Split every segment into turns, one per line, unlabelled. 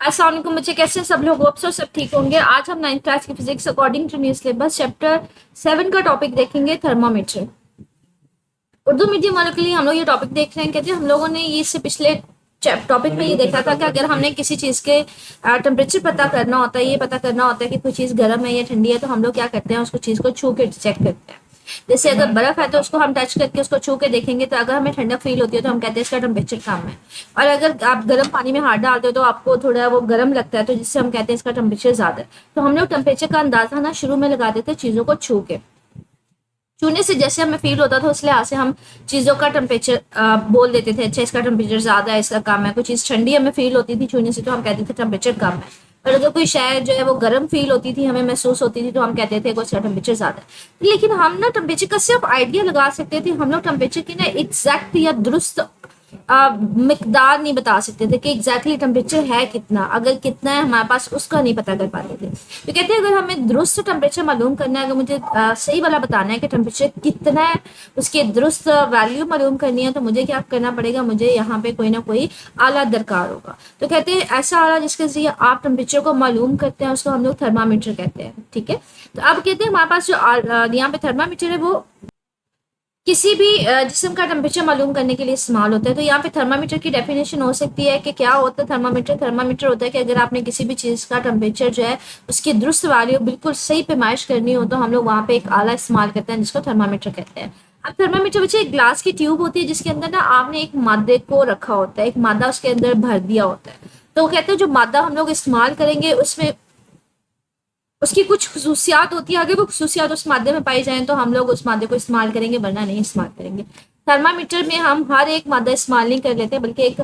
अस्सलाम वालेकुम बच्चे, कैसे हैं सब लोग? होप सो सब ठीक होंगे। आज हम 9th क्लास की physics according to new syllabus chapter 7 का टॉपिक देखेंगे, थर्मामीटर। उर्दू मीडियम वालों के लिए हम लोग ये टॉपिक देख रहे हैं। कहते हैं हम लोगों ने ये इससे पिछले टॉपिक में ये देखा था कि अगर हमने किसी चीज के टेम्परेचर पता करना होता है, ये पता करना होता है कि कोई चीज गर्म है या ठंडी है, तो हम लोग क्या करते हैं, उसको चीज को छू के चेक करते हैं। जैसे अगर बर्फ है तो उसको हम टच करके उसको छू के देखेंगे, तो अगर हमें ठंडक फील होती है तो हम कहते हैं इसका टेम्परेचर कम है। और अगर आप गर्म पानी में हाथ डालते हो तो आपको थोड़ा वो गर्म लगता है, तो जिससे हम कहते हैं इसका टेम्परेचर ज्यादा है। तो हम लोग टेम्परेचर का अंदाजा ना शुरू में लगा देते चीजों को छू के। छूने से जैसे हमें फील होता था उस लिहाज से हम चीजों का टेम्परेचर बोल देते थे। अच्छा, इसका टेम्परेचर ज्यादा है, इसका कम है। कोई चीज ठंडी हमें फील होती थी छूने से तो हम कहते थे टेम्परेचर कम है। और अगर कोई शय जो है वो गर्म फील होती थी, हमें महसूस होती थी, तो हम कहते थे उसका टेम्परेचर ज्यादा है। लेकिन हम ना टेम्परेचर का सिर्फ आइडिया लगा सकते थे, हम लोग टेम्परेचर की ना एग्जैक्ट या दुरुस्त मिकदार नहीं बता सकते थे कि एग्जैक्टली टेम्परेचर है कितना। अगर कितना है हमारे पास उसका नहीं पता कर पाते थे। तो कहते हैं अगर हमें दुरुस्त टेम्परेचर मालूम करना है, अगर मुझे सही वाला बताना है कि टेम्परेचर कितना है, उसकी दुरुस्त वैल्यू मालूम करनी है, तो मुझे क्या करना पड़ेगा, मुझे यहाँ पे कोई ना कोई आला दरकार होगा। तो कहते हैं ऐसा आला जिसके जरिए आप टेम्परेचर को मालूम करते हैं उसको हम लोग थर्मामीटर कहते हैं। ठीक है, तो अब कहते हैं हमारे पास जो यहाँ पे थर्मामीटर है वो किसी भी जिस्म का टेम्परेचर मालूम करने के लिए इस्तेमाल होता है। तो यहाँ पे थर्मामीटर की डेफिनेशन हो सकती है कि क्या होता है थर्मामीटर। थर्मामीटर होता है कि अगर आपने किसी भी चीज़ का टेम्परेचर जो है उसकी दुरुस्त वैल्यू बिल्कुल सही पैमाइश करनी हो, तो हम लोग वहाँ पे एक आला इस्तेमाल करते हैं जिसको थर्मामीटर कहते हैं। अब थर्मामीटर बच्चे एक ग्लास की ट्यूब होती है जिसके अंदर ना आपने एक मादे को रखा होता है, एक मादा उसके अंदर भर दिया होता है। तो कहते हैं जो मादा हम लोग इस्तेमाल करेंगे उसमें उसकी कुछ खसूसियात होती है। अगर वो खसूसियात उस मादे में पाई जाएँ तो हम लोग उस मादे को इस्तेमाल करेंगे, वरना नहीं इस्तेमाल करेंगे। थर्मामीटर में हम हर एक मादा इस्तेमाल नहीं कर लेते, बल्कि एक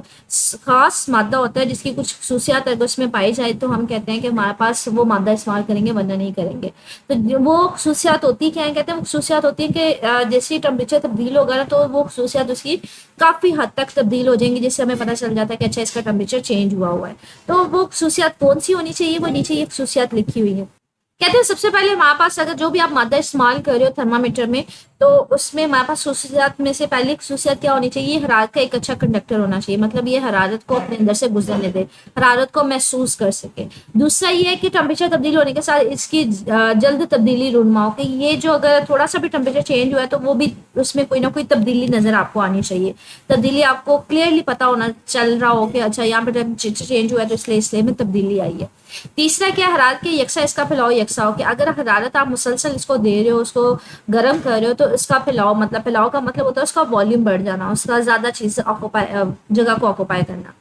खास मादा होता है जिसकी कुछ खसूसियात अगर उसमें पाई जाए तो हम कहते हैं कि हमारे पास वो मादा इस्तेमाल करेंगे, वरना नहीं करेंगे। तो वो खसूसियात होती क्या है, कहते हैं वो खसूसियात होती है कि जैसे टेम्परेचर तब्दील होगा ना, तो वो खसूसियात उसकी काफ़ी हद तक तब्दील हो जाएंगी, जिससे हमें पता चल जाता है कि अच्छा इसका टेम्परेचर चेंज हुआ है। तो वो खसूसियात कौन सी होनी चाहिए, वो नीचे ये खसूसियात लिखी हुई है। कहते हैं सबसे पहले हमारे पास अगर जो भी आप मादा इस्तेमाल कर रहे हो थर्मामीटर में, तो उसमें हमारे पास खसूसियात में से पहली खसूसियत क्या होनी चाहिए, हरारत का एक अच्छा कंडक्टर होना चाहिए। मतलब ये हरारत को अपने अंदर से गुजरने दे, हरारत को महसूस कर सके। दूसरा ये है कि टेम्परेचर तब्दील होने के साथ इसकी जल्द तब्दीली रूनमा हो, कि ये जो अगर थोड़ा सा भी टेम्परेचर चेंज हुआ है तो वो भी उसमें कोई ना कोई तब्दीली नजर आपको आनी चाहिए। तब्दीली आपको क्लियरली पता होना चल रहा हो कि अच्छा यहाँ पे टेम्परेचर चेंज हुआ है तो इसलिए में तब्दीली आई है। तीसरा क्या, हरारत के यकसा इसका फैलाव यकसा हो, कि अगर हरारत आप मुसलसल इसको दे रहे हो, उसको गर्म कर रहे हो, तो इसका फैलाव मतलब फैलाव का मतलब होता है उसका वॉल्यूम बढ़ जाना, उसका ज्यादा चीज ऑक्यूपाई जगह को ऑक्यूपाई करना।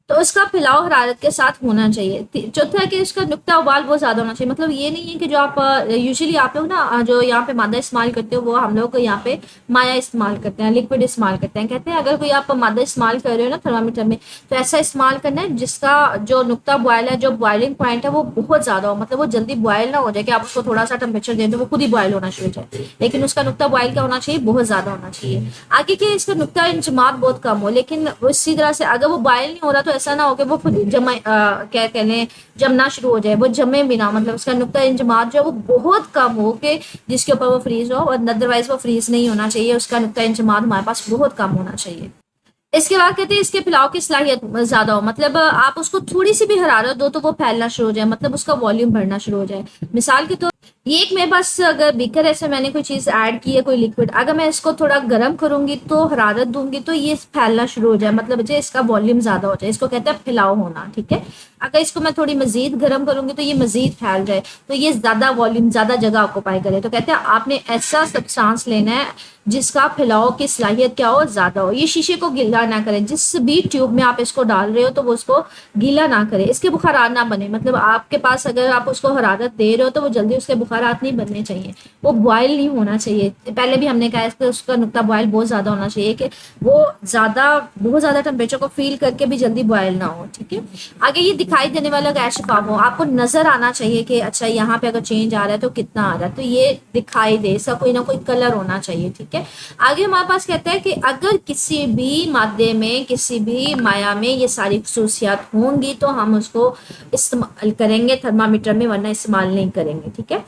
तो उसका फैलाव हरारत के साथ होना चाहिए। चौथा है कि इसका नुक्ता उबाल बहुत ज्यादा होना चाहिए। मतलब ये नहीं है कि जो आप यूजुअली आप लोग ना जो यहाँ पे मादा इस्तेमाल करते हो वो हम लोग यहाँ पे माया इस्तेमाल करते हैं, लिक्विड इस्तेमाल करते हैं। कहते हैं अगर कोई आप मादा इस्तेमाल कर रहे हो ना थर्मामीटर में, तो ऐसा इस्तेमाल करना है जिसका जो नुक्ता बॉयल है, जो बॉयलिंग पॉइंट है वो बहुत ज्यादा हो। मतलब वो जल्दी बॉयल ना हो जाए कि आप उसको थोड़ा सा टेम्परेचर दें तो वो खुद ही बॉयल होना शुरू हो जाए, लेकिन उसका नुक्ता बॉयल क्या होना चाहिए, बहुत ज्यादा होना चाहिए। आगे के इसका नुक्ता इंजमात बहुत कम हो, लेकिन उसी तरह से अगर वो बॉयल नहीं हो रहा तो ऐसा ना हो कि वो खुद जमा क्या कहने जमना शुरू हो जाए, वो जमे बिना, मतलब उसका नुक्ता इंजमात जो है वो बहुत कम हो के जिसके ऊपर वो फ्रीज हो, और अदरवाइज वो फ्रीज नहीं होना चाहिए। उसका नुक्ता इंजमात हमारे पास बहुत कम होना चाहिए। इसके बाद कहते हैं इसके फैलाव की सलाहियत ज्यादा हो। मतलब आप उसको थोड़ी सी भी हरारत दो तो वो फैलना शुरू हो जाए, मतलब उसका वॉल्यूम बढ़ना शुरू हो जाए। मिसाल के तौर ये एक मेरे पास अगर बीकर ऐसे मैंने कोई चीज ऐड की है, कोई लिक्विड, अगर मैं इसको थोड़ा गर्म करूंगी तो हरारत दूंगी तो ये फैलना शुरू हो जाए, मतलब जो इसका वॉल्यूम ज्यादा हो जाए, इसको कहते हैं फैलाव होना। ठीक है, अगर इसको मैं थोड़ी मजीद गर्म करूंगी तो ये मजीद फैल जाए, तो ये ज्यादा वॉल्यूम ज्यादा जगह ऑक्यूपाई करे। तो कहते हैं आपने ऐसा सब्सटेंस लेना है जिसका फैलाव की सलाहियत क्या हो, ज्यादा हो। ये शीशे को गीला ना करे, जिस भी ट्यूब में आप इसको डाल रहे हो तो वो उसको गीला ना करे, इसके बुखारात ना बने। मतलब आपके पास अगर आप उसको हरारत दे रहे हो तो वो जल्दी उसके बुखारात नहीं बनने चाहिए, वो बॉयल नहीं होना चाहिए। पहले भी हमने कहा है उसका नुक्ता बॉयल बहुत ज्यादा होना चाहिए, कि वो बहुत ज्यादा टेम्परेचर को फील करके भी जल्दी बॉयल ना हो। ठीक है, आगे ये दिखाई देने वाला गैस शफाफ हो, आपको नजर आना चाहिए कि अच्छा यहाँ पे अगर चेंज आ रहा है तो कितना आ रहा है, तो ये दिखाई दे, इसका कोई ना कोई कलर होना चाहिए। ठीक है, आगे हमारे पास कहता है कि अगर किसी भी मादे में, किसी भी माया में ये सारी खसूसियात होंगी तो हम उसको इस्तेमाल करेंगे थर्मामीटर में, वरना इस्तेमाल नहीं करेंगे। ठीक है,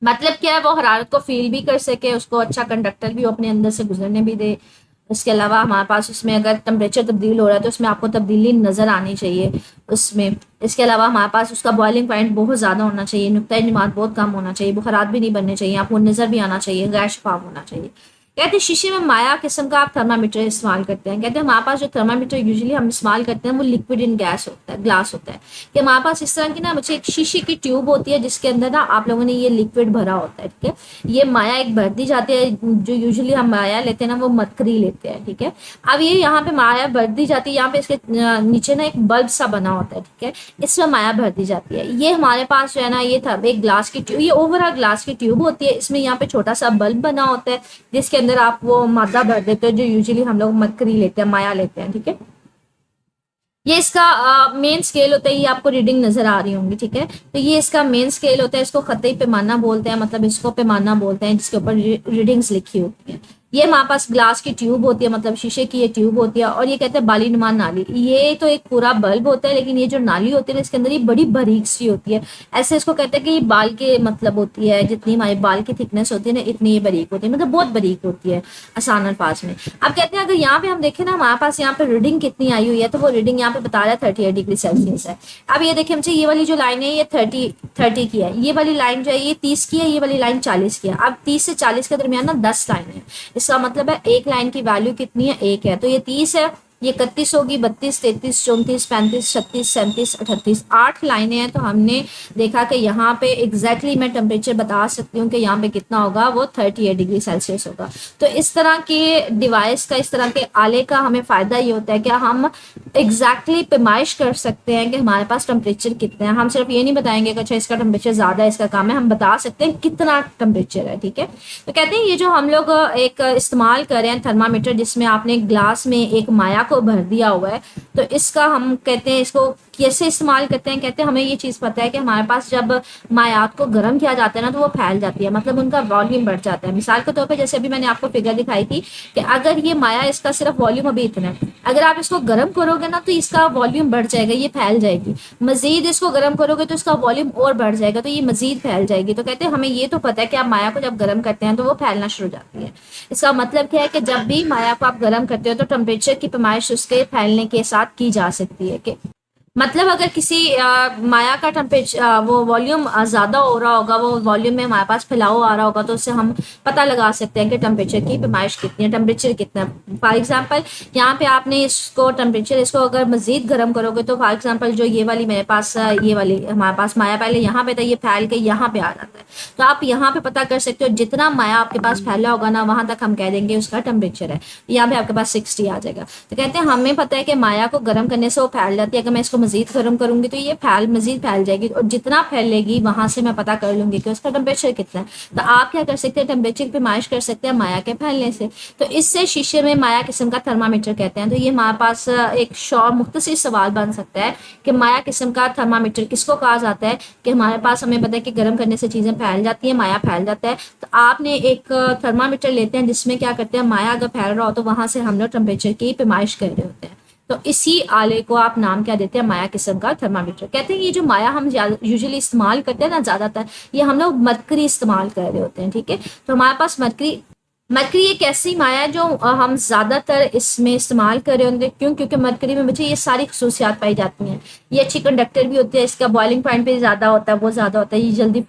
मतलब क्या है, वो हरारत को फील भी कर सके, उसको अच्छा कंडक्टर भी अपने अंदर से गुजरने भी दे, उसके अलावा हमारे पास उसमें अगर टेम्परेचर तब्दील हो रहा है तो उसमें आपको तब्दीली नज़र आनी चाहिए उसमें। इसके अलावा हमारे पास उसका बॉइलिंग पॉइंट बहुत ज़्यादा होना चाहिए, नुक्ता निमात बहुत कम होना चाहिए, बुखारात भी नहीं बनने चाहिए, आपको नज़र भी आना चाहिए, गैर शफाफ होना चाहिए। कहते हैं शीशे में माया किस्म का आप थर्मामीटर इस्तेमाल करते हैं। कहते हैं हमारे पास जो थर्मामीटर यूजुअली हम इस्तेमाल करते हैं वो लिक्विड इन गैस होता है, ग्लास होता है। कि हमारे पास इस तरह की ना बच्चे एक शीशे की ट्यूब होती है जिसके अंदर ना आप लोगों ने ये लिक्विड भरा होता है, ठीक है। ये माया एक भर दी जाती है, जो यूजुअली हम माया लेते हैं ना वो मरकरी लेते हैं, ठीक है। अब ये यहाँ पे माया भर दी जाती है, यहाँ पे इसके नीचे ना एक बल्ब सा बना होता है, ठीक है। इसमें माया भर दी जाती है। ये हमारे पास जो है ना ये था एक ग्लास की ट्यूब, ये ओवरऑल ग्लास की ट्यूब होती है। इसमें यहाँ पे छोटा सा बल्ब बना होता है जिसके अंदर आप वो मादा भर देते हो जो यूजुअली हम लोग मरकरी लेते हैं, माया लेते हैं, ठीक है। ये इसका मेन स्केल होता है, ये आपको रीडिंग नजर आ रही होंगी, ठीक है। तो ये इसका मेन स्केल होता है, इसको खतई पैमाना बोलते हैं, मतलब इसको पैमाना बोलते हैं जिसके ऊपर रीडिंग्स लिखी होती है। ये हमारे पास ग्लास की ट्यूब होती है, मतलब शीशे की ये ट्यूब होती है, और ये कहते हैं बाली नुमा नाली। ये तो एक पूरा बल्ब होता है, लेकिन ये जो नाली होती है इसके अंदर ये बड़ी बारीक सी होती है। ऐसे इसको कहते हैं कि ये बाल के मतलब होती है, जितनी हमारे बाल की थिकनेस होती है ना इतनी ये बारीक होती है, मतलब बहुत बारीक होती है आसान अल्फाज में। अब कहते हैं अगर यहाँ पे हम देखें ना हमारे पास यहाँ पे रीडिंग कितनी आई हुई है, तो वो रीडिंग यहाँ पे बता रहा है 38 डिग्री सेल्सियस है। अब ये देखिए मुझे ये वाली जो लाइन है ये 30 की है, ये वाली लाइन जो है ये 30 की है, ये वाली लाइन 40 की है। अब 30 से 40 के दरमियान ना 10 लाइन है, इसका मतलब है एक लाइन की वैल्यू कितनी है, एक है। तो ये 30 है, ये 31 होगी, 32, 33, 34, 35, 36, 37, 38, 8 लाइनें हैं। तो हमने देखा कि यहाँ पे एग्जैक्टली मैं टेम्परेचर बता सकती हूँ कि यहाँ पे कितना होगा, वो 38 डिग्री सेल्सियस होगा। तो इस तरह के डिवाइस का, इस तरह के आले का हमें फ़ायदा ये होता है कि हम एग्जैक्टली पैमाइश कर सकते हैं कि हमारे पास टेम्परेचर कितना है। हम सिर्फ ये नहीं बताएंगे कि अच्छा इसका टेम्परेचर ज़्यादा है, इसका कम है, हम बता सकते हैं कितना टेम्परेचर है, ठीक है। तो कहते हैं ये जो हम लोग एक इस्तेमाल कर रहे हैं थर्मामीटर, जिसमें आपने ग्लास में एक माया को भर दिया हुआ है, तो इसका हम कहते हैं इसको कैसे इस्तेमाल करते हैं। कहते हैं हमें ये चीज़ पता है कि हमारे पास जब मायात को गर्म किया जाता है ना तो वो फैल जाती है, मतलब उनका वॉल्यूम बढ़ जाता है। मिसाल के तौर पे जैसे अभी मैंने आपको फिगर दिखाई थी कि अगर ये माया, इसका सिर्फ वॉल्यूम अभी इतना है, अगर आप इसको गर्म करोगे ना तो इसका वॉल्यूम बढ़ जाएगा, ये फैल जाएगी। मजीद इसको गर्म करोगे तो इसका वॉल्यूम और बढ़ जाएगा, तो ये मजीद फैल जाएगी। तो कहते हैं हमें ये तो पता है कि आप माया को जब गर्म करते हैं तो वो फैलना शुरू हो जाती है। इसका मतलब क्या है कि जब भी माया को आप गर्म करते हो तो टेम्परेचर की पैमाइश उसके फैलने के साथ की जा सकती है। कि मतलब अगर किसी माया का टेम्परेचर वो वॉल्यूम ज़्यादा हो रहा होगा, वो वॉल्यूम में हमारे पास फैलाव आ रहा होगा, तो उससे हम पता लगा सकते हैं कि टेम्परेचर की पैमाइश कितनी है, टेम्परेचर कितना है। फॉर एग्जांपल यहाँ पे आपने इसको टेम्परेचर इसको अगर मज़ीद गर्म करोगे तो फॉर एग्जांपल जो ये वाली मेरे पास ये वाली हमारे पास माया पहले यहाँ पे था, ये फैल के यहाँ पे आ जाता है। तो आप यहाँ पे पता कर सकते हो जितना माया आपके पास फैला होगा ना वहाँ तक हम कह देंगे उसका टेम्परेचर है। यहाँ पे आपके पास 60 आ जाएगा। तो कहते हैं हमें पता है कि माया को गर्म करने से वो फैल जाती है, अगर मैं इसको मजीद गर्म करूंगी तो ये मजीद फैल जाएगी, और जितना फैलेगी वहां से मैं पता कर लूंगी कि उसका टेम्परेचर कितना है। तो आप क्या कर सकते हैं, टेम्परेचर पे माइश कर सकते हैं माया के फैलने से। तो इससे शीशे में माया किस्म का थर्मामीटर कहते हैं। तो ये हमारे पास एक शॉर्ट मुख्तसर सवाल बन सकता है कि माया किस्म का थर्मामीटर किसको कहा जाता है। कि हमारे पास हमें पता है कि गर्म करने से चीज़ें फैल जाती है, माया फैल जाता है। तो आपने एक थर्मामीटर लेते हैं जिसमें क्या करते हैं, माया अगर फैल रहा हो तो वहां से हम लोग टेम्परेचर की पैमाइश कर रहे होते हैं। तो इसी आले को आप नाम क्या देते हैं, माया किस्म का थर्मामीटर कहते हैं। ये जो माया हम यूजुअली इस्तेमाल करते हैं ना ज़्यादातर, ये हम लोग मरकरी इस्तेमाल कर रहे होते हैं, ठीक है। तो हमारे पास मरकरी एक ऐसी माया है जो हम ज़्यादातर इसमें इस्तेमाल कर रहे होंगे। क्यों? क्योंकि मरकरी में मुझे ये सारी खसूसियात पाई जाती हैं। ये अच्छी कंडक्टर भी होती है, इसका बॉइलिंग पॉइंट भी ज़्यादा होता है, बहुत ज़्यादा होता है, ये जल्दी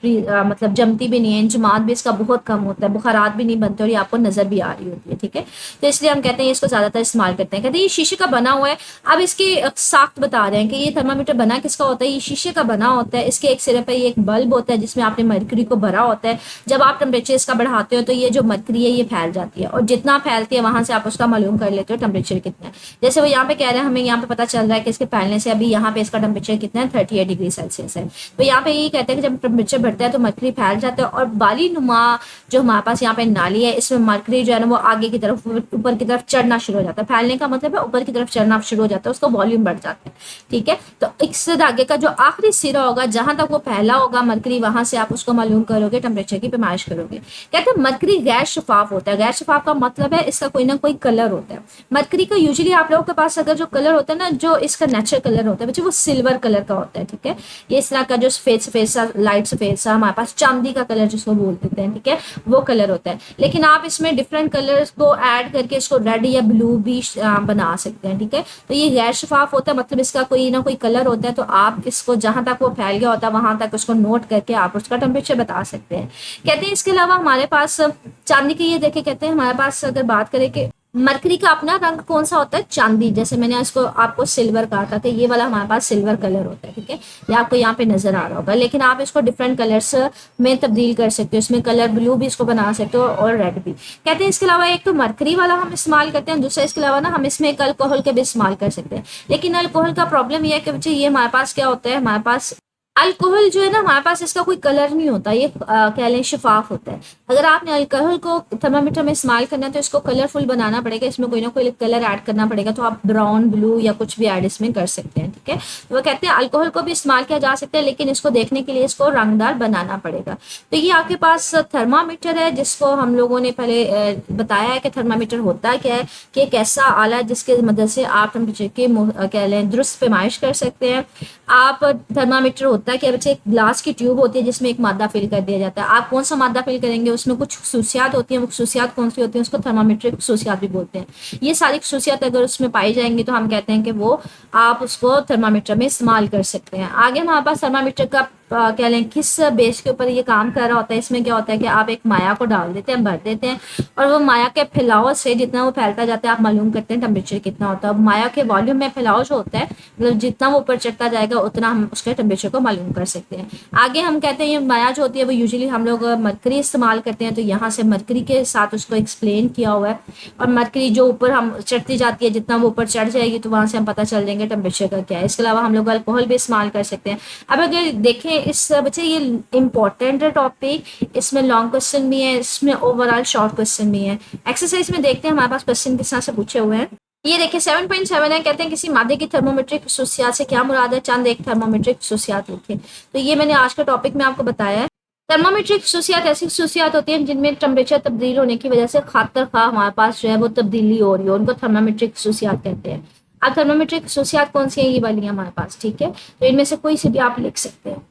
मतलब जमती भी नहीं है, इंजमात भी इसका बहुत कम होता है, बुखारात भी नहीं बनते और ये आपको नज़र भी आ रही होती है, ठीक है। तो इसलिए हम कहते हैं इसको ज़्यादातर इस्तेमाल करते हैं। कहते हैं ये शीशे का बना हुआ है। अब इसकी साख्त बता रहे हैं कि ये थर्मामीटर बना किसका होता है, ये शीशे का बना होता है। इसके एक सिरे पर ये एक बल्ब होता है जिसमें आपने मरकरी को भरा होता है। जब आप टेम्परेचर इसका बढ़ाते हो तो ये जो मरकरी है ये फैल जाती है, और जितना फैलती है वहां से आप उसका मालूम कर लेते हो टेम्परेचर कितना है। जैसे वो यहाँ पे कह रहे हैं, हमें यहाँ पे पता चल रहा है कि इसके फैलने से अभी यहाँ पे इसका टेम्परेचर कितना है, 38 डिग्री सेल्सियस है। तो यहाँ पे यही कहते हैं कि जब टेम्परेचर बढ़ता है तो मरकरी फैल जाता है, और बाली नुमा जो हमारे पास यहाँ पे नाली है इसमें मरकरी जो है ना वो आगे की तरफ, ऊपर की तरफ चढ़ना शुरू हो जाता है। फैलने का मतलब है ऊपर की तरफ चढ़ना शुरू हो जाता है, उसका वॉल्यूम बढ़ जाता है, ठीक है। तो इससे आगे का जो आखिरी सिरा होगा जहां तक वो फैला होगा मरकरी, वहां से आप उसको मालूम करोगे, टेम्परेचर की पैमाइश करोगे। कहते हैं मरकरी गैर शफाफ होता है। गैर शफाफ का मतलब है इसका कोई ना कोई कलर होता है। मरकरी का यूजुअली आप लोगों के पास अगर जो कलर होता है ना, जो इसका नेचुरल कलर होता है बच्चे, वो सिल्वर कलर का होता है, ठीक है। ये इस तरह का जो सफेद सा लाइट सफेद सा हमारे पास चांदी का कलर जिसको बोल देते हैं, ठीक है, वो कलर होता है। लेकिन आप इसमें डिफरेंट कलर्स को ऐड करके इसको रेड या ब्लू भी बना सकते हैं, ठीक है। तो ये गैर शफाफ होता है, मतलब इसका कोई ना कोई कलर होता है। तो आप इसको जहां तक वो फैल गया होता है वहां तक उसको नोट करके आप उसका टेम्परेचर बता सकते हैं। कहते हैं इसके अलावा हमारे पास चांदी के, ये देखे कहते हैं हमारे पास अगर बात करें कि मरकरी का अपना रंग कौन सा होता है, चांदी। जैसे मैंने इसको आपको सिल्वर कहा था कि ये वाला हमारे पास सिल्वर कलर होता है, ठीक है। ये आपको यहाँ पे नजर आ रहा होगा। लेकिन आप इसको डिफरेंट कलर्स में तब्दील कर सकते हो, इसमें कलर ब्लू भी इसको बना सकते हो और रेड भी। कहते हैं इसके अलावा एक तो मरकरी वाला हम इस्तेमाल करते हैं, दूसरा इसके अलावा ना हम इसमें एक अल्कोहल के भी इस्तेमाल कर सकते हैं। लेकिन अल्कोहल का प्रॉब्लम यह है कि बच्चे ये हमारे पास क्या होता है, हमारे पास अल्कोहल जो है ना हमारे पास इसका कोई कलर नहीं होता, ये कह लें शफाफ होता है। अगर आपने अल्कोहल को थर्मामीटर में इस्तेमाल करना है तो इसको कलरफुल बनाना पड़ेगा, इसमें कोई ना कोई कलर ऐड करना पड़ेगा। तो आप ब्राउन ब्लू या कुछ भी ऐड इसमें कर सकते हैं, ठीक है। तो वो कहते हैं अल्कोहल को भी इस्तेमाल किया जा सकता है, लेकिन इसको देखने के लिए इसको रंगदार बनाना पड़ेगा। तो ये आपके पास थर्मामीटर है जिसको हम लोगों ने पहले बताया है कि थर्मामीटर होता क्या है, कि एक ऐसा आला है जिसके मदद से आप टेम्परेचर की कह लें दुरुस्त पैमाइश कर सकते हैं। आप थर्मामीटर होता है कि बच्चे एक ग्लास की ट्यूब होती है जिसमें एक मादा फिल कर दिया जाता है। आप कौन सा मादा फिल करेंगे, उसमें कुछ खसूसियात होती हैं, वो खसूसियात कौन सी होती हैं, उसको थर्मामीटर खसूसियात भी बोलते हैं। ये सारी खसूसियात अगर उसमें पाई जाएंगी तो हम कहते हैं कि वो आप उसको थर्मामीटर में इस्तेमाल कर सकते हैं। आगे हमारे पास थर्मामीटर का कह लें किस बेस के ऊपर ये काम कर रहा होता है। इसमें क्या होता है कि आप एक माया को डाल देते हैं, भर देते हैं, और वो माया के फैलाव से जितना वो फैलता जाता है आप मालूम करते हैं टेम्परेचर कितना होता है। माया के वॉल्यूम में फैलाव जो होता है, मतलब जितना वो ऊपर चढ़ता जाएगा उतना हम उसके टेम्परेचर को मालूम कर सकते हैं। आगे हम कहते हैं ये माया जो होती है वो यूजुअली हम लोग मरकरी इस्तेमाल करते हैं, तो यहाँ से मरकरी के साथ उसको एक्सप्लेन किया हुआ है। और मरकरी जो ऊपर हम चढ़ती जाती है, जितना वो ऊपर चढ़ जाएगी तो वहां से हम पता चल जाएंगे टेम्परेचर का क्या है। इसके अलावा हम लोग अल्कोहल भी इस्तेमाल कर सकते हैं। अब अगर देखें इस बच्चे, ये इंपॉर्टेंट है टॉपिक, इसमें लॉन्ग क्वेश्चन भी है, इसमें ओवरऑल शॉर्ट क्वेश्चन भी है। एक्सरसाइज में देखते हैं हमारे पास क्वेश्चन किस तरह से पूछे हुए हैं। ये देखिए 7.7 है, कहते हैं किसी मादे की थर्मोमेट्रिक खसूसियात से क्या मुराद है, चंद एक थर्मोमेट्रिक खसूसियात लिखे। तो ये मैंने आज के टॉपिक में आपको बताया है। थर्मोमेट्रिक खसूसियात ऐसी खसूसियात होती हैं जिनमें टेम्परेचर तब्दील होने की वजह से खातर खा हमारे पास जो है वो तब्दीली हो रही है, उनको थर्मोमेट्रिक खसूसियात कहते हैं। अब थर्मोमेट्रिक खसूसियात कौन सी है, ये वाली है हमारे पास, ठीक है। तो इनमें से कोई सी भी आप लिख सकते हैं।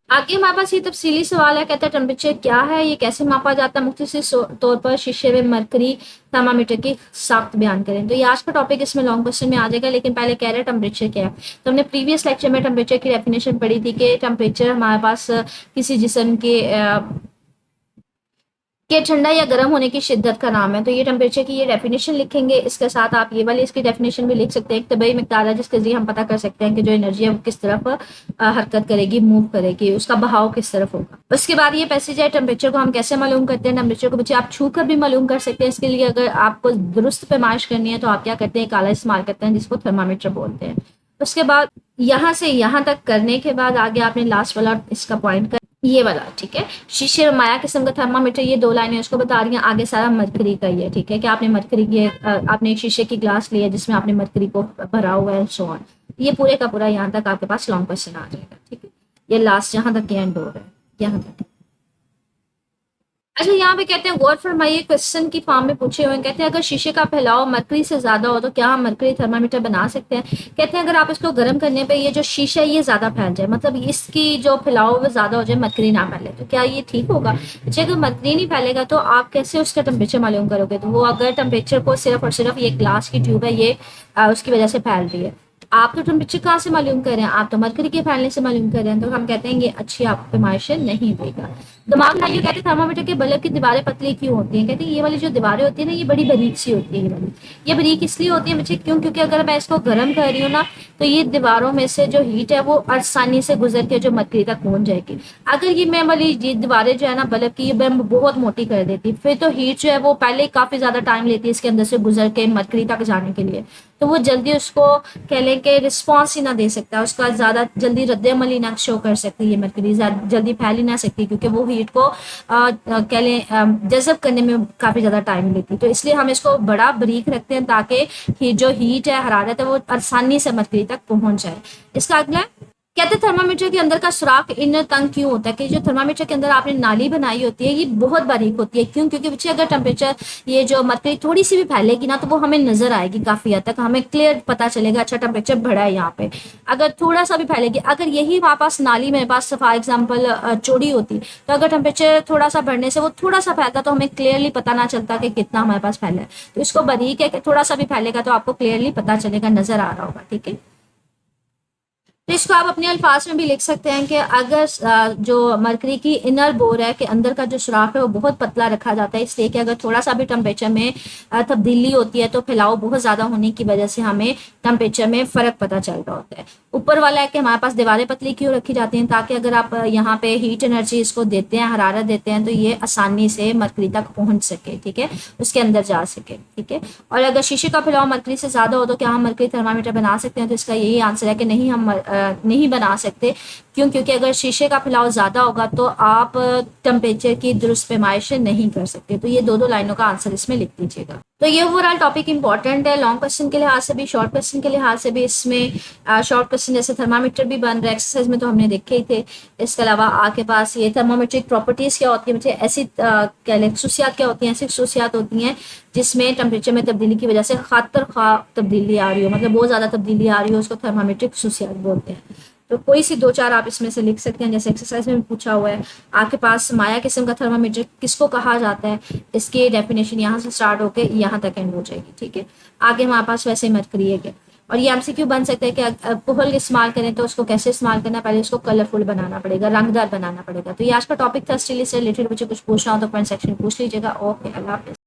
आगे हमारे पास ये तफसीली सवाल है, कहता है टेम्परेचर क्या है, ये कैसे मापा जाता है, मुख्तसर तौर पर शीशे में मरकरी थर्मामीटर की साख्त बयान करें। तो ये आज का टॉपिक इसमें लॉन्ग क्वेश्चन में आ जाएगा, लेकिन पहले कह रहे हैं टेम्परेचर क्या है। तो हमने प्रीवियस लेक्चर में टेम्परेचर की डेफिनेशन पढ़ी थी कि टेम्परेचर हमारे पास किसी जिस्म के ठंडा या गर्म होने की शिद्दत का नाम है। तो ये टेम्परेचर की ये डेफिनेशन लिखेंगे, इसके साथ आप ये वाली इसकी डेफिनेशन भी लिख सकते हैं। एक तबई मिकदार है जिसके जरिए हम पता कर सकते हैं कि जो एनर्जी है वो किस तरफ हरकत करेगी, मूव करेगी, उसका बहाव किस तरफ होगा। उसके बाद ये पैसेज है, टेम्परेचर को हम कैसे मालूम करते हैं। टेम्परेचर को बच्चे आप छू कर भी मालूम कर सकते हैं। इसके लिए अगर आपको दुरुस्त पैमाइश करनी है तो आप क्या करते हैं, काला इस्तेमाल करते हैं जिसको थर्मामीटर बोलते हैं। उसके बाद यहाँ से यहाँ तक करने के बाद आगे आपने लास्ट वाला इसका पॉइंट ये वाला, ठीक है, शीशे और माया किस्म का थर्मामीटर, ये दो लाइनें उसको बता रही हैं। आगे सारा मरकरी का ही है, ठीक है, कि आपने मरकरी की आपने एक शीशे की ग्लास ली है जिसमें आपने मरकरी को भरा हुआ है, सो ऑन। ये पूरे का पूरा यहाँ तक आपके पास लॉन्ग क्वेश्चन आ जाएगा, ठीक है। ये लास्ट यहाँ तक एंड हो रहा है, यहाँ तक। अच्छा, यहाँ पे कहते हैं गौर फरमाइए, क्वेश्चन की फॉर्म में पूछे हुए हैं। कहते हैं अगर शीशे का फैलाव मरकरी से ज्यादा हो तो क्या हम मरकरी थर्मामीटर बना सकते हैं। कहते हैं अगर आप इसको गर्म करने पे ये जो शीशा है ये ज्यादा फैल जाए, मतलब इसकी जो फैलाव वो ज्यादा हो जाए, मरकरी ना फैले, तो क्या ये ठीक होगा। अच्छा, अगर मरकरी नहीं फैलेगा तो आप कैसे उसका टेम्परेचर मालूम करोगे। तो वो अगर टेम्परेचर को सिर्फ और सिर्फ ये ग्लास की ट्यूब है ये उसकी वजह से फैल रही है, आप तो टेम्परेचर कहाँ से मालूम कर रहे हैं, आप तो मरकरी के फैलने से मालूम कर रहे हैं। तो हम कहते हैं ये अच्छी आपको पैमाइश नहीं देगा। दिमाग में कहते हैं थर्मामीटर के बल्ब की दीवारें पतली क्यों होती हैं। कहते हैं ये वाली जो दीवारें होती है ना ये बड़ी बारीक सी होती है। ये बारीक इसलिए होती है बच्चे क्यों, क्योंकि अगर मैं इसको गर्म कर रही हूँ ना तो ये दीवारों में से जो हीट है वो आसानी से गुजर के जो मरकरी तक पहुंच जाएगी। अगर ये मैं वाली दीवारें जो है ना बल्ब की, ये मैं बहुत मोटी कर देती, फिर तो हीट जो है वो पहले ही काफी ज्यादा टाइम लेती है इसके अंदर से गुजर के मरकरी तक जाने के लिए। तो वो जल्दी उसको कह लें कि रिस्पॉन्स ही ना दे सकता, उसका ज्यादा जल्दी रद्द-ए-अमल ही ना शो कर सकती है मरकरी, जल्दी फैल ही ना सकती, क्योंकि वो हीट को कह लें जज़ब करने में काफी ज्यादा टाइम लेती। तो इसलिए हम इसको बड़ा बारीक रखते हैं ताकि जो हीट है, हरारत है, वो आसानी से मरकरी तक पहुंच जाए। इसका अगला कहते थर्मामीटर के अंदर का सुराख इनर तंग क्यों होता है, कि जो थर्मामीटर के अंदर आपने नाली बनाई होती है ये बहुत बारीक होती है। क्यों? क्योंकि बच्चे अगर टेम्परेचर ये जो मरकरी थोड़ी सी भी फैलेगी ना तो वो हमें नजर आएगी काफी हद तक, हमें क्लियर पता चलेगा अच्छा टेम्परेचर बढ़ा है यहाँ पे। अगर थोड़ा सा भी फैलेगी, अगर यही हमारे पास नाली मेरे पास फॉर एग्जाम्पल चौड़ी होती तो अगर टेम्परेचर थोड़ा सा बढ़ने से वो थोड़ा सा फैलता तो हमें क्लियरली पता ना चलता कि कितना हमारे पास फैला है। तो इसको बारीक है कि थोड़ा सा भी फैलेगा तो आपको क्लियरली पता चलेगा, नजर आ रहा होगा। ठीक है, तो इसको आप अपने अल्फाज में भी लिख सकते हैं कि अगर जो मरकरी की इनर बोर है कि अंदर का जो सुराख है वो बहुत पतला रखा जाता है, इसलिए कि अगर थोड़ा सा भी टेम्परेचर में तब्दीली होती है तो फैलाव बहुत ज़्यादा होने की वजह से हमें टेम्परेचर में फ़र्क पता चल रहा होता है। ऊपर वाला है कि हमारे पास दीवारें पतली क्यों रखी जाती हैं, ताकि अगर आप यहाँ पे हीट एनर्जी इसको देते हैं, हरारत देते हैं, तो ये आसानी से मरकरी तक पहुँच सके। ठीक है, उसके अंदर जा सके। ठीक है, और अगर शीशे का फैलाव मरकरी से ज़्यादा हो तो क्या हम मरकरी थर्मामीटर बना सकते हैं? तो इसका यही आंसर है कि नहीं, हम नहीं बना सकते। क्यों? क्योंकि अगर शीशे का फैलाव ज़्यादा होगा तो आप टेम्परेचर की दुरुस्त पैमाइश नहीं कर सकते। तो ये दो लाइनों का आंसर इसमें लिख दीजिएगा। तो ये ओवरऑल टॉपिक इंपॉर्टेंट है, लॉन्ग क्वेश्चन के लिहाज से भी, शॉर्ट क्वेश्चन के लिहाज से भी। इसमें शॉर्ट क्वेश्चन जैसे थर्मामीटर भी बन रहा है, एक्सरसाइज में तो हमने देखे ही थे। इसके अलावा आपके पास ये थर्मोमेट्रिक प्रॉपर्टीज़ क्या होती है बच्चे, ऐसी क्या खसूसियात क्या होती हैं, ऐसी खसूसियात होती हैं जिसमें टेम्परेचर में तब्दीली की वजह से खातर खा तब्दीली आ रही हो, मतलब बहुत ज़्यादा तब्दीली आ रही हो, उसको थर्मामेट्रिक खसूसियात बोलते हैं। तो कोई सी दो चार आप इसमें से लिख सकते हैं, जैसे एक्सरसाइज में भी पूछा हुआ है। आपके पास माया किस्म का थर्मामीटर किसको कहा जाता है, इसकी डेफिनेशन यहाँ से स्टार्ट होकर यहाँ तक एंड हो जाएगी। ठीक है, आगे हमारे पास वैसे मरकरी है। और ये एमसीक्यू बन सकता है कि कोहल इस्तेमाल करें तो उसको कैसे इस्तेमाल करना, पहले उसको कलरफुल बनाना पड़ेगा, रंगदार बनाना पड़ेगा। तो ये आज का टॉपिक था। स्टिल इससे रिलेटेड बच्चे कुछ पूछना हो तो कमेंट सेक्शन में पूछ लीजिएगा। ओके, अल्लाह हाफिज़।